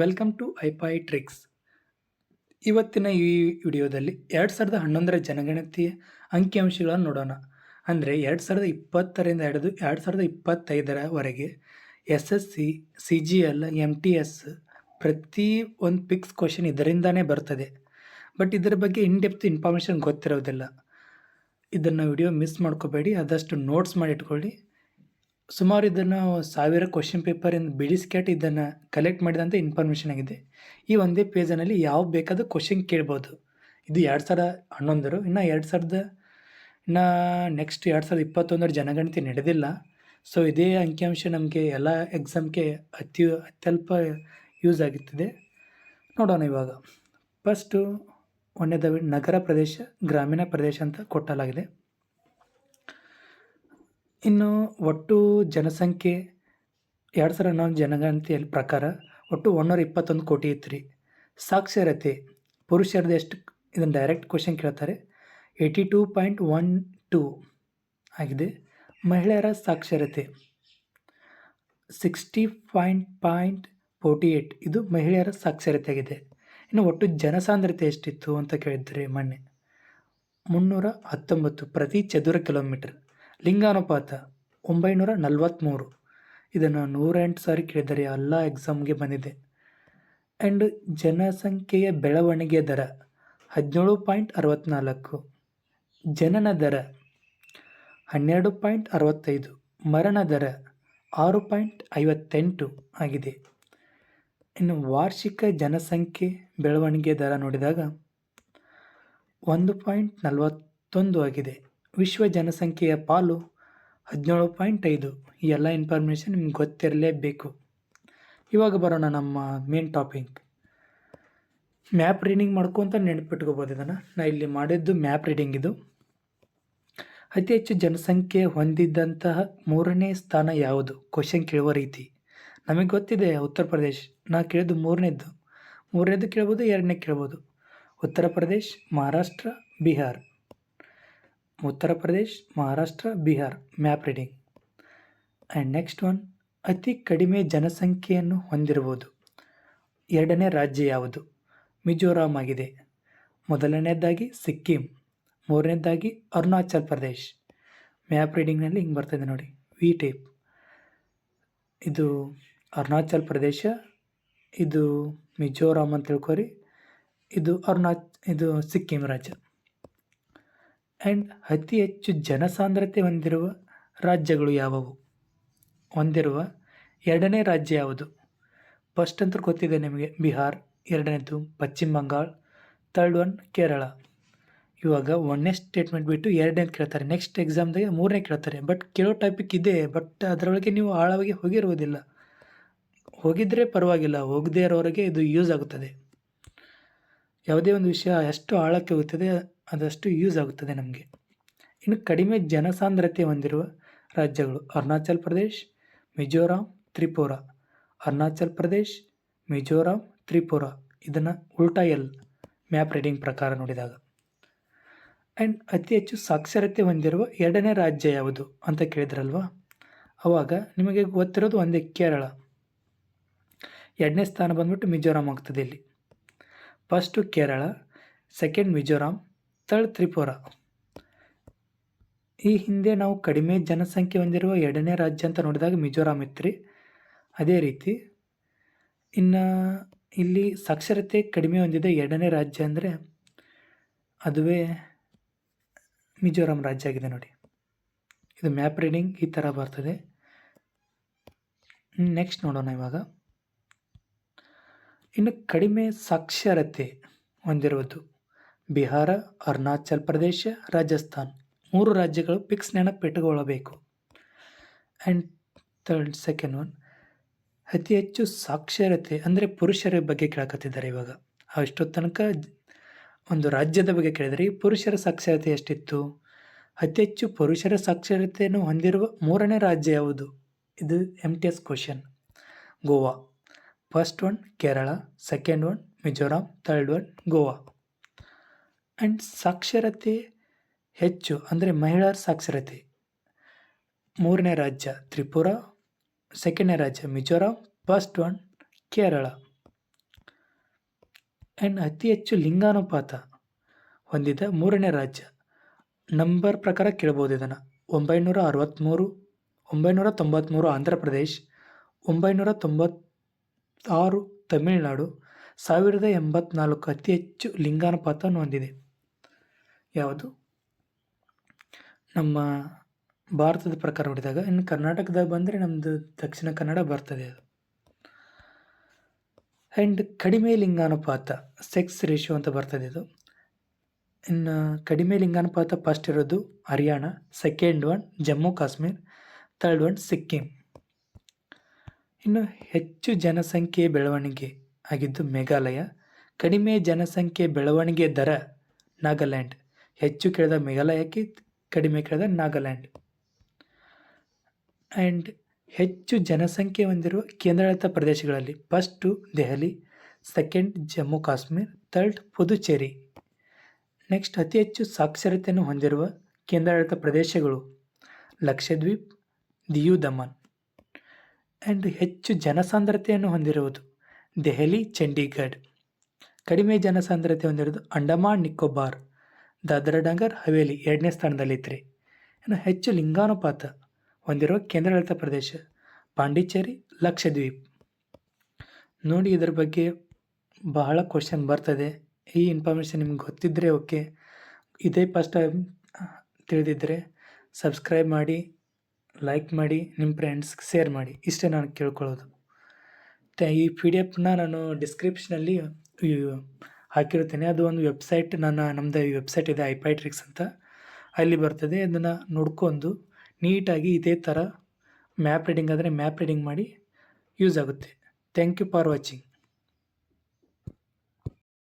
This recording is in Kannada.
Welcome to ಐಪೈ tricks. ಇವತ್ತಿನ ಈ ವಿಡಿಯೋದಲ್ಲಿ 2011ರ ಜನಗಣತಿಯ ಅಂಕಿಅಂಶಗಳನ್ನು ನೋಡೋಣ. ಅಂದರೆ 2020ರಿಂದ ಹಿಡಿದು 2025ರವರೆಗೆ SSC, CGL, MTS ಪ್ರತಿ ಒಂದು ಪಿಕ್ಸ್ ಕ್ವಶನ್ ಇದರಿಂದಾನೇ ಬರ್ತದೆ. ಬಟ್ ಇದರ ಬಗ್ಗೆ ಇನ್ ಡೆಪ್ತ್ ಇನ್ಫಾರ್ಮೇಷನ್ ಗೊತ್ತಿರೋದಿಲ್ಲ. ಇದನ್ನು ವಿಡಿಯೋ ಮಿಸ್ ಮಾಡ್ಕೋಬೇಡಿ, ಆದಷ್ಟು ನೋಟ್ಸ್ ಮಾಡಿ ಇಟ್ಕೊಳ್ಳಿ. ಸುಮಾರು ಇದನ್ನು 1000 ಕ್ವಶನ್ ಪೇಪರಿಂದ ಬಿಡಿಸ್ಕ್ಯಾಟ್ ಇದನ್ನು ಕಲೆಕ್ಟ್ ಮಾಡಿದಂಥ ಇನ್ಫಾರ್ಮೇಷನ್ ಆಗಿದೆ. ಈ ಒಂದೇ ಪೇಜನಲ್ಲಿ ಯಾವ ಬೇಕಾದ ಕ್ವಶನ್ ಕೇಳ್ಬೋದು. ಇದು 2011 ಇನ್ನು ನೆಕ್ಸ್ಟ್ 2021 ಜನಗಣತಿ ನಡೆದಿಲ್ಲ. ಸೊ ಇದೇ ಅಂಕಿಅಂಶ ನಮಗೆ ಎಲ್ಲ ಎಕ್ಸಾಮ್ಗೆ ಅತ್ಯಲ್ಪ ಯೂಸ್ ಆಗುತ್ತದೆ. ನೋಡೋಣ ಇವಾಗ. ಫಸ್ಟು ಒಂದನೇದು ನಗರ ಪ್ರದೇಶ, ಗ್ರಾಮೀಣ ಪ್ರದೇಶ ಅಂತ ಕೊಟ್ಟಲಾಗಿದೆ. ಇನ್ನು ಒಟ್ಟು ಜನಸಂಖ್ಯೆ 2011 ಜನಗಣತಿಯಲ್ಲಿ ಪ್ರಕಾರ ಒಟ್ಟು 121 ಕೋಟಿ ಇತ್ತು ರೀ. ಸಾಕ್ಷರತೆ ಪುರುಷರದ್ದು ಎಷ್ಟು, ಇದನ್ನು ಡೈರೆಕ್ಟ್ ಕ್ವಶನ್ ಕೇಳ್ತಾರೆ. 82.12 ಆಗಿದೆ. ಮಹಿಳೆಯರ ಸಾಕ್ಷರತೆ 60.48, ಇದು ಮಹಿಳೆಯರ ಸಾಕ್ಷರತೆ ಆಗಿದೆ. ಇನ್ನು ಒಟ್ಟು ಜನಸಾಂದ್ರತೆ ಎಷ್ಟಿತ್ತು ಅಂತ ಕೇಳಿದರೆ ಮೊನ್ನೆ 319 ಪ್ರತಿ ಚದುರ ಕಿಲೋಮೀಟರ್. ಲಿಂಗಾನುಪಾತ 943, ಇದನ್ನು 108 ಸಾರಿ ಕೇಳಿದ್ದಾರೆ, ಎಲ್ಲ ಎಕ್ಸಾಮ್ಗೆ ಬಂದಿದೆ. ಆ್ಯಂಡ್ ಜನಸಂಖ್ಯೆಯ ಬೆಳವಣಿಗೆ ದರ 17.64, ಜನನ ದರ 12.65, ಮರಣ ದರ 6.58 ಆಗಿದೆ. ಇನ್ನು ವಾರ್ಷಿಕ ಜನಸಂಖ್ಯೆ ಬೆಳವಣಿಗೆ ದರ ನೋಡಿದಾಗ 1.41 ಆಗಿದೆ. ವಿಶ್ವ ಜನಸಂಖ್ಯೆಯ ಪಾಲು 17.5. ಈ ಎಲ್ಲ ಇನ್ಫಾರ್ಮೇಷನ್ ನಿಮ್ಗೆ ಗೊತ್ತಿರಲೇಬೇಕು. ಇವಾಗ ಬರೋಣ ನಮ್ಮ ಮೇನ್ ಟಾಪಿಕ್. ಮ್ಯಾಪ್ ರೀಡಿಂಗ್ ಮಾಡ್ಕೊತ ನೆನಪಿಟ್ಕೋಬೋದು. ಇದನ್ನು ನಾ ಇಲ್ಲಿ ಮಾಡಿದ್ದು ಮ್ಯಾಪ್ ರೀಡಿಂಗ್. ಇದು ಅತಿ ಹೆಚ್ಚು ಜನಸಂಖ್ಯೆ ಹೊಂದಿದ್ದಂತಹ 3ನೇ ಸ್ಥಾನ ಯಾವುದು? ಕ್ವಶನ್ ಕೇಳುವ ರೀತಿ ನಮಗೆ ಗೊತ್ತಿದೆ, ಉತ್ತರ ಪ್ರದೇಶ್. ನಾ ಕೇಳಿದ್ದು ಮೂರನೇದು ಕೇಳ್ಬೋದು, 2ನೇ ಕೇಳ್ಬೋದು. Uttar Pradesh, Maharashtra, Bihar. Uttar Pradesh, Maharashtra, Bihar map reading. And next one, ಅತಿ ಕಡಿಮೆ ಜನಸಂಖ್ಯೆಯನ್ನು ಹೊಂದಿರುವುದು 2ನೇ ರಾಜ್ಯ ಯಾವುದು? ಮಿಜೋರಾಂ ಆಗಿದೆ. ಮೊದಲನೇದಾಗಿ ಸಿಕ್ಕಿಂ, 3ನೇದಾಗಿ ಅರುಣಾಚಲ್ ಪ್ರದೇಶ್. ಮ್ಯಾಪ್ ರೀಡಿಂಗ್ನಲ್ಲಿ ಹಿಂಗೆ ಬರ್ತದೆ ನೋಡಿ, ವಿ ಟೇಪ್. ಇದು ಅರುಣಾಚಲ್ ಪ್ರದೇಶ, ಇದು ಮಿಜೋರಾಂ ಅಂತ ತಿಳ್ಕೊರಿ, ಇದು ಸಿಕ್ಕಿಂ ರಾಜ್ಯ. ಆ್ಯಂಡ್ ಅತಿ ಹೆಚ್ಚು ಜನಸಾಂದ್ರತೆ ಹೊಂದಿರುವ ರಾಜ್ಯಗಳು ಯಾವುವು? ಹೊಂದಿರುವ 2ನೇ ರಾಜ್ಯ ಯಾವುದು? ಫಸ್ಟ್ ಅಂತೂ ಗೊತ್ತಿದೆ ನಿಮಗೆ, ಬಿಹಾರ್. 2ನೇದು ಪಶ್ಚಿಮ ಬಂಗಾಳ. 3rd one Kerala. ಇವಾಗ 1ನೇ ಸ್ಟೇಟ್ಮೆಂಟ್ ಬಿಟ್ಟು 2ನೇದು ಕೇಳ್ತಾರೆ. ನೆಕ್ಸ್ಟ್ ಎಕ್ಸಾಮ್ದಾಗೆ 3ನೇ ಕೇಳ್ತಾರೆ. ಬಟ್ ಕೇಳೋ ಟಾಪಿಕ್ ಇದೆ, ಬಟ್ ಅದರೊಳಗೆ ನೀವು ಆಳವಾಗಿ ಹೋಗಿರುವುದಿಲ್ಲ. ಹೋಗಿದ್ದರೆ ಪರವಾಗಿಲ್ಲ, ಹೋಗದೇ ಇರೋರಿಗೆ ಇದು ಯೂಸ್ ಆಗುತ್ತದೆ. ಯಾವುದೇ ಒಂದು ವಿಷಯ ಎಷ್ಟು ಆಳಕ್ಕೆ ಹೋಗುತ್ತದೆ ಅದಷ್ಟು ಯೂಸ್ ಆಗುತ್ತದೆ ನಮಗೆ. ಇನ್ನು ಕಡಿಮೆ ಜನಸಾಂದ್ರತೆ ಹೊಂದಿರುವ ರಾಜ್ಯಗಳು: ಅರುಣಾಚಲ್ ಪ್ರದೇಶ್, ಮಿಜೋರಾಂ, ತ್ರಿಪುರಾ. ಅರುಣಾಚಲ್ ಪ್ರದೇಶ್, ಮಿಜೋರಾಂ, ತ್ರಿಪುರಾ. ಇದನ್ನು ಉಲ್ಟಾ ಎಲ್ ಮ್ಯಾಪ್ ರೀಡಿಂಗ್ ಪ್ರಕಾರ ನೋಡಿದಾಗ. ಆ್ಯಂಡ್ ಅತಿ ಹೆಚ್ಚು ಸಾಕ್ಷರತೆ ಹೊಂದಿರುವ 2ನೇ ರಾಜ್ಯ ಯಾವುದು ಅಂತ ಕೇಳಿದ್ರಲ್ವ, ಆವಾಗ ನಿಮಗೆ ಗೊತ್ತಿರೋದು ಒಂದೇ, ಕೇರಳ. 2ನೇ ಸ್ಥಾನ ಬಂದ್ಬಿಟ್ಟು ಮಿಜೋರಾಂ ಆಗ್ತದೆ ಇಲ್ಲಿ. First Kerala, second Mizoram, 3rd Tripura. ಈ ಹಿಂದೆ ನಾವು ಕಡಿಮೆ ಜನಸಂಖ್ಯೆ ಹೊಂದಿರುವ 2ನೇ ರಾಜ್ಯ ಅಂತ ನೋಡಿದಾಗ ಮಿಜೋರಾಂ ಇತ್ತು ರೀ. ಅದೇ ರೀತಿ ಇನ್ನು ಇಲ್ಲಿ ಸಾಕ್ಷರತೆ ಕಡಿಮೆ ಹೊಂದಿದ 2ನೇ ರಾಜ್ಯ ಅಂದರೆ ಅದುವೇ ಮಿಜೋರಾಂ ರಾಜ್ಯ ಆಗಿದೆ ನೋಡಿ. ಇದು ಮ್ಯಾಪ್ ರೀಡಿಂಗ್ ಈ ಥರ ಬರ್ತದೆ. ನೆಕ್ಸ್ಟ್ ನೋಡೋಣ ಇವಾಗ. ಇನ್ನು ಕಡಿಮೆ ಸಾಕ್ಷರತೆ ಹೊಂದಿರುವುದು ಬಿಹಾರ, ಅರುಣಾಚಲ್ ಪ್ರದೇಶ, ರಾಜಸ್ಥಾನ್. 3 ರಾಜ್ಯಗಳು ಫಿಕ್ಸ್ ನೆನಪಿಟ್ಟುಕೊಳ್ಳಬೇಕು. ಆ್ಯಂಡ್ ಸೆಕೆಂಡ್ ಒನ್, ಅತಿ ಹೆಚ್ಚು ಸಾಕ್ಷರತೆ ಅಂದರೆ ಪುರುಷರ ಬಗ್ಗೆ ಕೇಳಕತ್ತಿದ್ದಾರೆ. ಇವಾಗ ಅಷ್ಟೊತ್ತು ತನಕ ಒಂದು ರಾಜ್ಯದ ಬಗ್ಗೆ ಕೇಳಿದರೆ, ಈ ಪುರುಷರ ಸಾಕ್ಷರತೆ ಎಷ್ಟಿತ್ತು? ಅತಿ ಹೆಚ್ಚು ಪುರುಷರ ಸಾಕ್ಷರತೆಯನ್ನು ಹೊಂದಿರುವ 3ನೇ ರಾಜ್ಯ ಯಾವುದು? ಇದು MTS question. Goa. First one Kerala, second one Mizoram, 3rd one Goa. And ಸಾಕ್ಷರತೆ ಹೆಚ್ಚು ಅಂದರೆ ಮಹಿಳೆಯರ ಸಾಕ್ಷರತೆ 3ನೇ ರಾಜ್ಯ ತ್ರಿಪುರಾ, 2ನೇ ರಾಜ್ಯ Mizoram, first one Kerala. And ಅತಿ ಹೆಚ್ಚು ಲಿಂಗಾನುಪಾತ ಹೊಂದಿದ 3ನೇ ರಾಜ್ಯ. ನಂಬರ್ ಪ್ರಕಾರ ಕೇಳ್ಬೋದು ಇದನ್ನು. 963, 993 ಆಂಧ್ರ ಪ್ರದೇಶ್, 996 ತಮಿಳುನಾಡು, 1084 ಅತಿ ಹೆಚ್ಚು ಲಿಂಗಾನುಪಾತವನ್ನು ಹೊಂದಿದೆ. ಯಾವುದು? ನಮ್ಮ ಭಾರತದ ಪ್ರಕಾರ ನೋಡಿದಾಗ. ಇನ್ನು ಕರ್ನಾಟಕದಾಗ ಬಂದರೆ ನಮ್ಮದು ದಕ್ಷಿಣ ಕನ್ನಡ ಬರ್ತದೆ ಅದು. ಆ್ಯಂಡ್ ಕಡಿಮೆ ಲಿಂಗಾನುಪಾತ ಸೆಕ್ಸ್ ರೇಷಿಯೋ ಅಂತ ಬರ್ತದೆ ಇದು. ಇನ್ನು ಕಡಿಮೆ ಲಿಂಗಾನುಪಾತ ಫಸ್ಟ್ ಇರೋದು Haryana, second one Jammu Kashmir, third one Sikkim. ಇನ್ನು ಹೆಚ್ಚು ಜನಸಂಖ್ಯೆ ಬೆಳವಣಿಗೆ ಆಗಿದ್ದು ಮೇಘಾಲಯ, ಕಡಿಮೆ ಜನಸಂಖ್ಯೆ ಬೆಳವಣಿಗೆ ದರ ನಾಗಾಲ್ಯಾಂಡ್. ಹೆಚ್ಚು ಕೇಳಿದ ಮೇಘಾಲಯಕ್ಕೆ, ಕಡಿಮೆ ಕೇಳಿದ ನಾಗಾಲ್ಯಾಂಡ್. ಆ್ಯಂಡ್ ಹೆಚ್ಚು ಜನಸಂಖ್ಯೆ ಹೊಂದಿರುವ ಕೇಂದ್ರಾಡಳಿತ ಪ್ರದೇಶಗಳಲ್ಲಿ first Delhi, second Jammu Kashmir, third Puducherry. Next ಅತಿ ಹೆಚ್ಚು ಸಾಕ್ಷರತೆಯನ್ನು ಹೊಂದಿರುವ ಕೇಂದ್ರಾಡಳಿತ ಪ್ರದೇಶಗಳು ಲಕ್ಷದ್ವೀಪ್, ದಿಯು ದಮನ್. ಆ್ಯಂಡ್ ಹೆಚ್ಚು ಜನಸಾಂದ್ರತೆಯನ್ನು ಹೊಂದಿರುವುದು ದೆಹಲಿ, ಚಂಡೀಗಢ. ಕಡಿಮೆ ಜನಸಾಂದ್ರತೆ ಹೊಂದಿರೋದು ಅಂಡಮಾನ್ ನಿಕೋಬಾರ್, ದಾದ್ರಾ ನಗರ್ ಹವೇಲಿ 2ನೇ ಸ್ಥಾನದಲ್ಲಿದ್ದರೆ. ಇನ್ನು ಹೆಚ್ಚು ಲಿಂಗಾನುಪಾತ ಹೊಂದಿರುವ ಕೇಂದ್ರಾಡಳಿತ ಪ್ರದೇಶ ಪಾಂಡಿಚೇರಿ, ಲಕ್ಷದ್ವೀಪ್. ನೋಡಿ, ಇದರ ಬಗ್ಗೆ ಬಹಳ ಕ್ವಶನ್ ಬರ್ತದೆ. ಈ ಇನ್ಫಾರ್ಮೇಷನ್ ನಿಮ್ಗೆ ಗೊತ್ತಿದ್ದರೆ ಓಕೆ, ಇದೇ ಫಸ್ಟ್ ಟೈಮ್ ತಿಳಿದಿದ್ದರೆ ಸಬ್ಸ್ಕ್ರೈಬ್ ಮಾಡಿ, ಲೈಕ್ ಮಾಡಿ, ನಿಮ್ಮ ಫ್ರೆಂಡ್ಸ್ಗೆ ಶೇರ್ ಮಾಡಿ. ಇಷ್ಟೇ ನಾನು ಕೇಳ್ಕೊಳ್ಳೋದು. ಈ PDF ನಾನು ಡಿಸ್ಕ್ರಿಪ್ಷನಲ್ಲಿ ಹಾಕಿರುತ್ತೇನೆ. ಅದು ಒಂದು ವೆಬ್ಸೈಟ್, ನಮ್ಮದು ವೆಬ್ಸೈಟ್ ಇದೆ ಐಪೈಟ್ರಿಕ್ಸ್ ಅಂತ, ಅಲ್ಲಿ ಬರ್ತದೆ. ಅದನ್ನು ನೋಡ್ಕೊಂಡು ನೀಟಾಗಿ ಇದೇ ಥರ ಮ್ಯಾಪ್ ರೀಡಿಂಗ್ ಆದರೆ ಮ್ಯಾಪ್ ರೀಡಿಂಗ್ ಮಾಡಿ ಯೂಸ್ ಆಗುತ್ತೆ. Thank you for watching.